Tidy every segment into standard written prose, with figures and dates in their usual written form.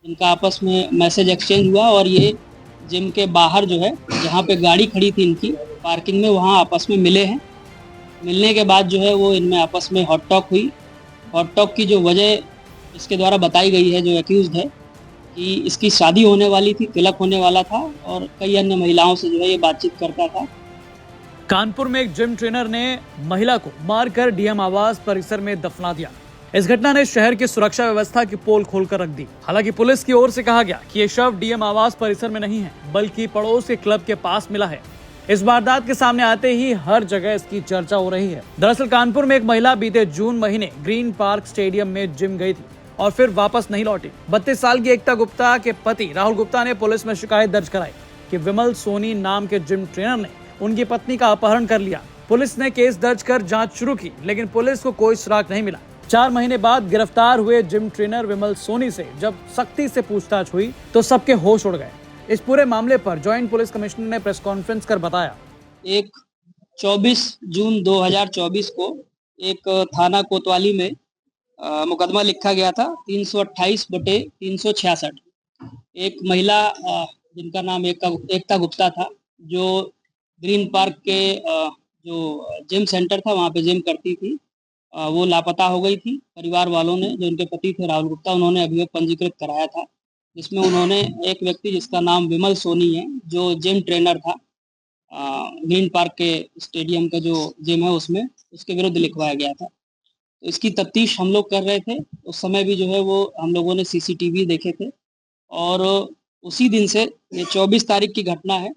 इनका आपस में मैसेज एक्सचेंज हुआ और ये जिम के बाहर जो है, जहाँ पे गाड़ी खड़ी थी इनकी पार्किंग में, वहाँ आपस में मिले हैं। मिलने के बाद जो है वो इनमें आपस में हॉट टॉक हुई। हॉट टॉक की जो वजह इसके द्वारा बताई गई है, जो एक्यूज़्ड है, कि इसकी शादी होने वाली थी, तिलक होने वाला था और कई अन्य महिलाओं से जो है ये बातचीत करता था। कानपुर में एक जिम ट्रेनर ने महिला को मारकर डीएम आवास परिसर में दफना दिया। इस घटना ने शहर की सुरक्षा व्यवस्था की पोल खोलकर रख दी। हालांकि पुलिस की ओर से कहा गया कि ये शव डीएम आवास परिसर में नहीं है, बल्कि पड़ोस के क्लब के पास मिला है। इस वारदात के सामने आते ही हर जगह इसकी चर्चा हो रही है। दरअसल कानपुर में एक महिला बीते जून महीने ग्रीन पार्क स्टेडियम में जिम गई थी और फिर वापस नहीं लौटी। 32 साल की एकता गुप्ता के पति राहुल गुप्ता ने पुलिस में शिकायत दर्ज कराई कि विमल सोनी नाम के जिम ट्रेनर ने उनकी पत्नी का अपहरण कर लिया। पुलिस ने केस दर्ज कर जांच शुरू की, लेकिन पुलिस को कोई सुराग नहीं मिला। 4 महीने बाद गिरफ्तार हुए जिम ट्रेनर विमल सोनी से जब सख्ती से पूछताछ हुई तो सबके होश उड़ गए। इस पूरे मामले पर जॉइंट पुलिस कमिश्नर ने प्रेस कॉन्फ्रेंस कर बताया, एक 24 जून 2024 को एक थाना कोतवाली में मुकदमा लिखा गया था 328/366। एक महिला जिनका नाम एकता गुप्ता था, जो ग्रीन पार्क के जो जिम सेंटर था वहाँ पे जिम करती थी, वो लापता हो गई थी। परिवार वालों ने, जो उनके पति थे राहुल गुप्ता, उन्होंने अभियोग पंजीकृत कराया था, जिसमें उन्होंने एक व्यक्ति जिसका नाम विमल सोनी है, जो जिम ट्रेनर था ग्रीन पार्क के स्टेडियम का जो जिम है उसमें, उसके विरुद्ध लिखवाया गया था। तो इसकी तफ्तीश हम लोग कर रहे थे। उस समय भी जो है वो हम लोगों ने सीसीटीवी देखे थे और उसी दिन से, ये 24 तारीख की घटना है,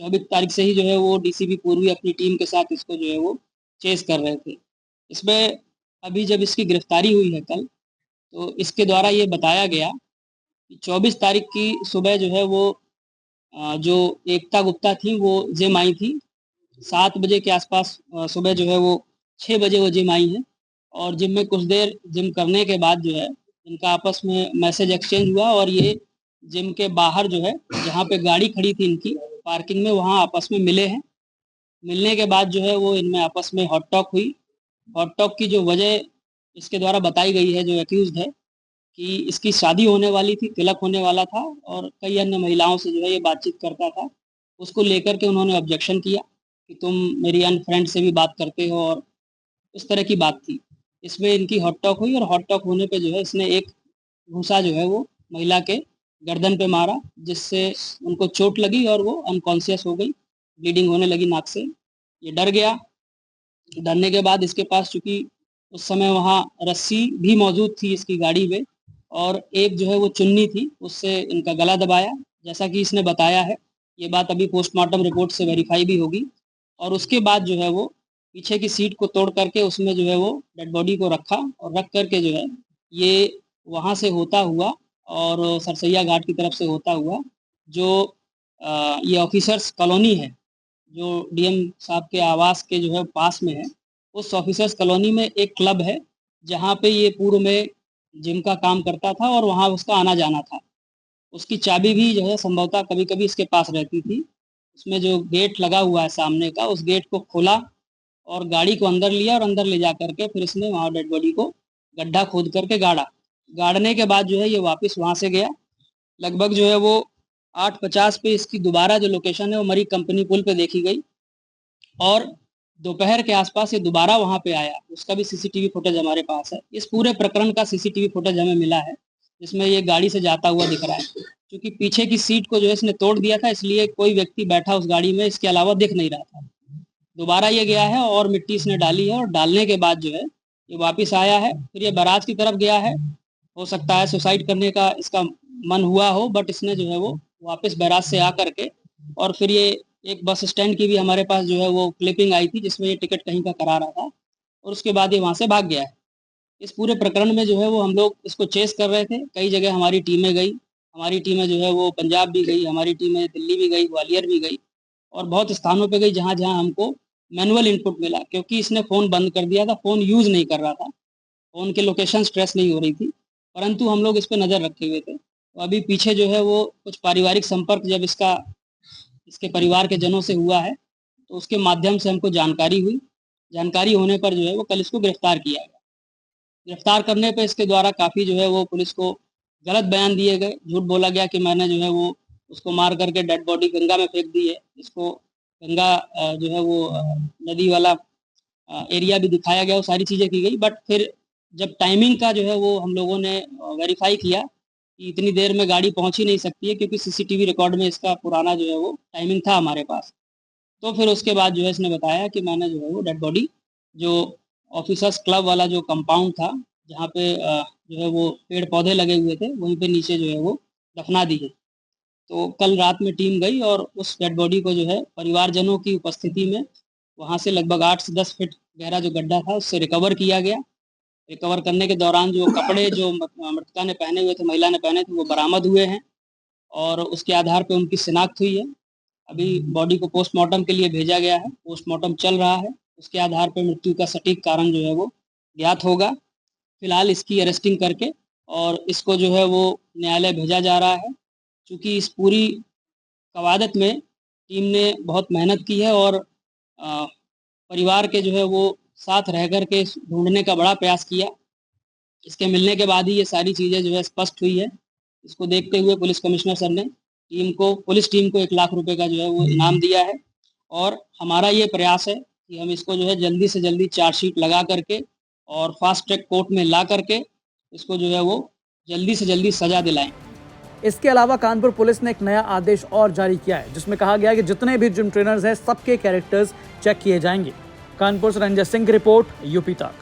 24 तारीख से ही जो है वो डीसीपी पूर्वी अपनी टीम के साथ इसको जो है वो चेस कर रहे थे। इसमें अभी जब इसकी गिरफ्तारी हुई है कल, तो इसके द्वारा ये बताया गया कि 24 तारीख की सुबह जो है वो जो एकता गुप्ता थी वो जिम आई थी 7 बजे के आसपास। सुबह जो है वो 6 बजे वो जिम आई हैं और जिम में कुछ देर जिम करने के बाद जो है इनका आपस में मैसेज एक्सचेंज हुआ और ये जिम के बाहर जो है, जहाँ पे गाड़ी खड़ी थी इनकी पार्किंग में, वहाँ आपस में मिले हैं। मिलने के बाद जो है वो इनमें आपस में हॉट टॉक हुई। हॉट टॉक की जो वजह इसके द्वारा बताई गई है, जो एक्यूज़्ड है, कि इसकी शादी होने वाली थी, तिलक होने वाला था और कई अन्य महिलाओं से जो है ये बातचीत करता था। उसको लेकर के उन्होंने ऑब्जेक्शन किया कि तुम मेरी अन्य फ्रेंड से भी बात करते हो, और उस तरह की बात थी। इसमें इनकी हॉट टॉक हुई और हॉट टॉक होने पे जो है इसने एक घूंसा जो है वो महिला के गर्दन पे मारा, जिससे उनको चोट लगी और वो अनकॉन्शियस हो गई, ब्लीडिंग होने लगी नाक से। ये डर गया। डरने के बाद इसके पास, चूँकि उस समय वहाँ रस्सी भी मौजूद थी इसकी गाड़ी में और एक जो है वो चुन्नी थी, उससे इनका गला दबाया, जैसा कि इसने बताया है। ये बात अभी पोस्टमार्टम रिपोर्ट से वेरीफाई भी होगी। और उसके बाद जो है वो पीछे की सीट को तोड़ करके उसमें जो है वो डेड बॉडी को रखा और रख करके जो है ये वहाँ से होता हुआ और सरसैया घाट की तरफ से होता हुआ, जो ये ऑफिसर्स कॉलोनी है, जो डीएम साहब के आवास के जो है पास में है, उस ऑफिसर्स कॉलोनी में एक क्लब है, जहाँ पे ये पूर्व में जिम का काम करता था और वहाँ उसका आना-जाना था। उसकी चाबी भी जो है संभवतः कभी-कभी इसके पास रहती थी। उसमें जो गेट लगा हुआ है सामने का, उस गेट को खोला और गाड़ी को अंदर लिया और अंदर ले जा कर के फिर इसने वहाँ डेड बॉडी को गड्ढा खोद करके गाड़ा। गाड़ने के बाद जो है ये वापस वहाँ से गया। लगभग जो है वो 8:50 पे इसकी दोबारा जो लोकेशन है वो मरी कंपनी पुल पे देखी गई और दोपहर के आसपास ये दोबारा वहाँ पे आया। उसका भी सीसीटीवी फुटेज हमारे पास है। इस पूरे प्रकरण का सीसीटीवी फुटेज हमें मिला है, जिसमें ये गाड़ी से जाता हुआ दिख रहा है। क्योंकि पीछे की सीट को जो है इसने तोड़ दिया था, इसलिए कोई व्यक्ति बैठा उस गाड़ी में इसके अलावा दिख नहीं रहा था। दोबारा ये गया है और मिट्टी इसने डाली है और डालने के बाद जो है ये वापस आया है। फिर ये बारात की तरफ गया है। हो सकता है सुसाइड करने का इसका मन हुआ हो, बट इसने जो है वो वापस बारात से आ करके और फिर ये एक बस स्टैंड की भी हमारे पास जो है वो क्लिपिंग आई थी, जिसमें ये टिकट कहीं का करा रहा था और उसके बाद ये वहाँ से भाग गया है। इस पूरे प्रकरण में जो है वो हम लोग इसको चेस कर रहे थे। कई जगह हमारी टीमें गई। हमारी टीमें जो है वो पंजाब भी गई, हमारी टीमें दिल्ली भी गई, ग्वालियर भी गई और बहुत स्थानों पे गई जहाँ-जहाँ हमको मैनुअल इनपुट मिला, क्योंकि इसने फ़ोन बंद कर दिया था, फ़ोन यूज़ नहीं कर रहा था। फ़ोन की लोकेशन ट्रेस नहीं हो रही थी, परंतु हम लोग इस पे नज़र रखे हुए थे। तो अभी पीछे जो है वो कुछ पारिवारिक संपर्क जब इसके परिवार के जनों से हुआ है, तो उसके माध्यम से हमको जानकारी हुई। जानकारी होने पर जो है वो कल इसको गिरफ्तार किया गया। गिरफ्तार करने पे इसके द्वारा काफ़ी जो है वो पुलिस को गलत बयान दिए गए, झूठ बोला गया कि मैंने जो है वो उसको मार करके डेड बॉडी गंगा में फेंक दी है। इसको गंगा जो है वो नदी वाला एरिया भी दिखाया गया, वो सारी चीज़ें की गई। बट फिर जब टाइमिंग का जो है वो हम लोगों ने वेरीफाई किया कि इतनी देर में गाड़ी पहुंच ही नहीं सकती है, क्योंकि सीसीटीवी रिकॉर्ड में इसका पुराना जो है वो टाइमिंग था हमारे पास। तो फिर उसके बाद जो है इसने बताया कि मैंने जो है वो डेड बॉडी जो ऑफिसर्स क्लब वाला जो कंपाउंड था, जहाँ पे जो है वो पेड़ पौधे लगे हुए थे, वहीं पे नीचे जो है वो दफना दी है। तो कल रात में टीम गई और उस डेड बॉडी को जो है परिवारजनों की उपस्थिति में वहाँ से लगभग 8 से 10 फीट गहरा जो गड्ढा था उससे रिकवर किया गया। रिकवर करने के दौरान जो कपड़े जो मृतका ने पहने हुए थे, महिला ने पहने थे, वो बरामद हुए हैं और उसके आधार पे उनकी शिनाख्त हुई है। अभी बॉडी को पोस्टमार्टम के लिए भेजा गया है, पोस्टमार्टम चल रहा है। उसके आधार पर मृत्यु का सटीक कारण जो है वो ज्ञात होगा। फिलहाल इसकी अरेस्टिंग करके और इसको जो है वो न्यायालय भेजा जा रहा है। चूँकि इस पूरी कवादत में टीम ने बहुत मेहनत की है और परिवार के जो है वो साथ रह कर के ढूंढने का बड़ा प्रयास किया। इसके मिलने के बाद ही ये सारी चीज़ें जो है स्पष्ट हुई है। इसको देखते हुए पुलिस कमिश्नर सर ने पुलिस टीम को 1 लाख रुपए का जो है वो इनाम दिया है और हमारा ये प्रयास है कि हम इसको जो है जल्दी से जल्दी चार्जशीट लगा करके और फास्ट ट्रैक कोर्ट में ला करके इसको जो है वो जल्दी से जल्दी सजा दिलाएं। इसके अलावा कानपुर पुलिस ने एक नया आदेश और जारी किया है, जिसमें कहा गया है कि जितने भी जिम ट्रेनर्स हैं सबके कैरेक्टर्स चेक किए जाएंगे। कानपुर से रंजय सिंह की रिपोर्ट, यूपी तक।